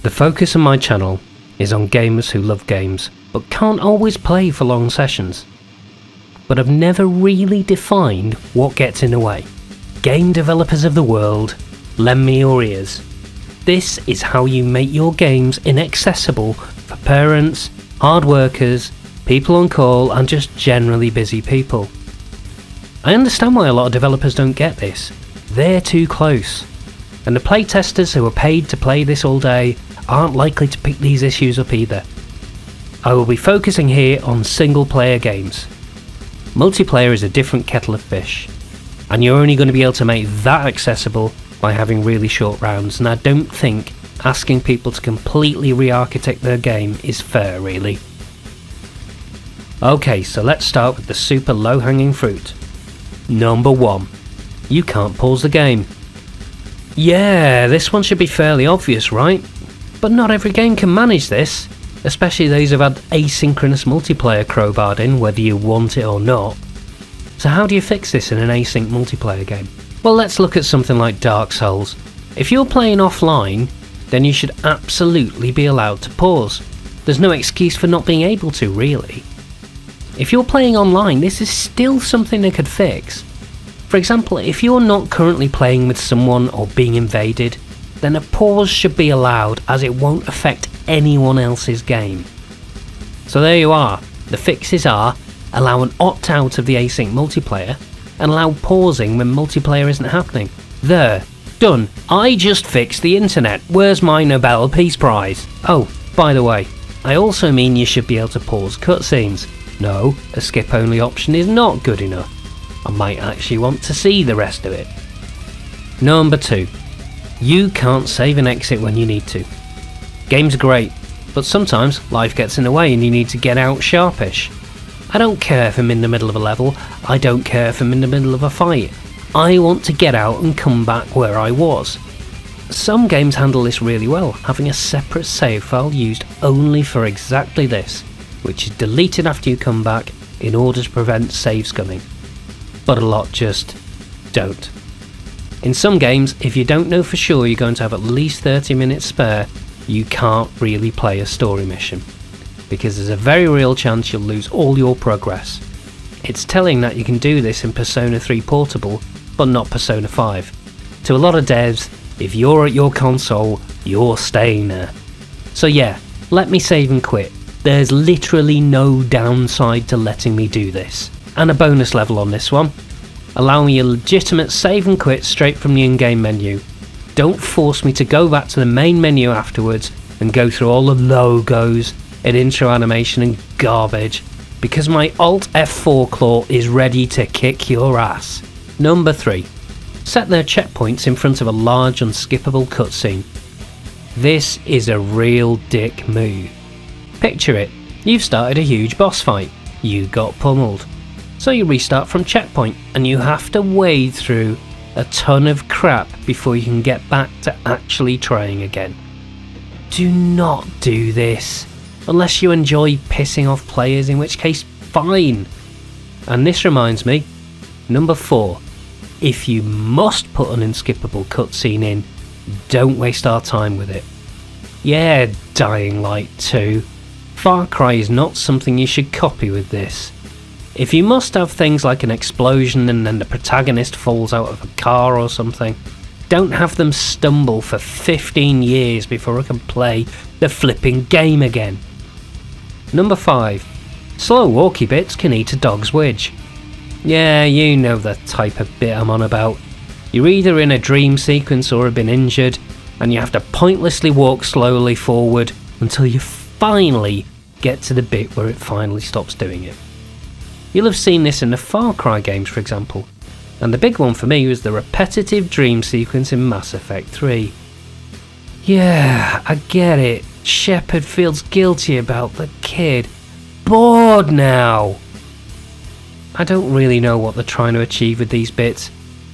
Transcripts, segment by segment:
The focus of my channel is on gamers who love games, but can't always play for long sessions. But I've never really defined what gets in the way. Game developers of the world, lend me your ears. This is how you make your games inaccessible for parents, hard workers, people on call, and just generally busy people. I understand why a lot of developers don't get this. They're too close. And the playtesters who are paid to play this all day aren't likely to pick these issues up either. I will be focusing here on single player games. Multiplayer is a different kettle of fish, and you're only going to be able to make that accessible by having really short rounds, and I don't think asking people to completely re-architect their game is fair, really. Okay, so let's start with the super low-hanging fruit. Number 1. You can't pause the game. Yeah, this one should be fairly obvious, right? But not every game can manage this, especially those who've had asynchronous multiplayer crowbarred in, whether you want it or not. So how do you fix this in an async multiplayer game? Well, let's look at something like Dark Souls. If you're playing offline, then you should absolutely be allowed to pause. There's no excuse for not being able to, really. If you're playing online, this is still something they could fix. For example, if you're not currently playing with someone or being invaded, then a pause should be allowed, as it won't affect anyone else's game. So there you are. The fixes are: allow an opt-out of the async multiplayer, and allow pausing when multiplayer isn't happening. There. Done. I just fixed the internet. Where's my Nobel Peace Prize? Oh, by the way, I also mean you should be able to pause cutscenes. No, a skip-only option is not good enough. I might actually want to see the rest of it. Number 2. You can't save and exit when you need to. Games are great, but sometimes life gets in the way and you need to get out sharpish. I don't care if I'm in the middle of a level, I don't care if I'm in the middle of a fight. I want to get out and come back where I was. Some games handle this really well, having a separate save file used only for exactly this, which is deleted after you come back in order to prevent save scumming. But a lot just don't. In some games, if you don't know for sure you're going to have at least 30 minutes spare, you can't really play a story mission, because there's a very real chance you'll lose all your progress. It's telling that you can do this in Persona 3 Portable, but not Persona 5. To a lot of devs, if you're at your console, you're staying there. So yeah, let me save and quit. There's literally no downside to letting me do this. And a bonus level on this one: allowing a legitimate save and quit straight from the in-game menu. Don't force me to go back to the main menu afterwards and go through all the logos and intro animation and garbage, because my Alt F4 claw is ready to kick your ass. Number 3. Set their checkpoints in front of a large unskippable cutscene. This is a real dick move. Picture it, you've started a huge boss fight, you got pummeled. So you restart from checkpoint and you have to wade through a ton of crap before you can get back to actually trying again. Do not do this, unless you enjoy pissing off players, in which case fine. And this reminds me, number 4, if you must put an unskippable cutscene in, don't waste our time with it. Yeah, Dying Light 2. Far Cry is not something you should copy with this. If you must have things like an explosion and then the protagonist falls out of a car or something, don't have them stumble for 15 years before I can play the flipping game again. Number 5. Slow walkie bits can eat a dog's widge. Yeah, you know the type of bit I'm on about. You're either in a dream sequence or have been injured, and you have to pointlessly walk slowly forward until you finally get to the bit where it finally stops doing it. You'll have seen this in the Far Cry games, for example, and the big one for me was the repetitive dream sequence in Mass Effect 3. Yeah, I get it. Shepard feels guilty about the kid. Bored now! I don't really know what they're trying to achieve with these bits.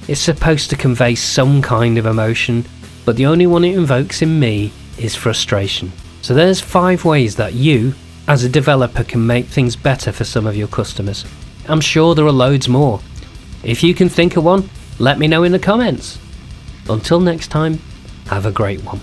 It's supposed to convey some kind of emotion, but the only one it invokes in me is frustration. So there's 5 ways that you, as a developer, can make things better for some of your customers. I'm sure there are loads more. If you can think of one, let me know in the comments. Until next time, have a great one.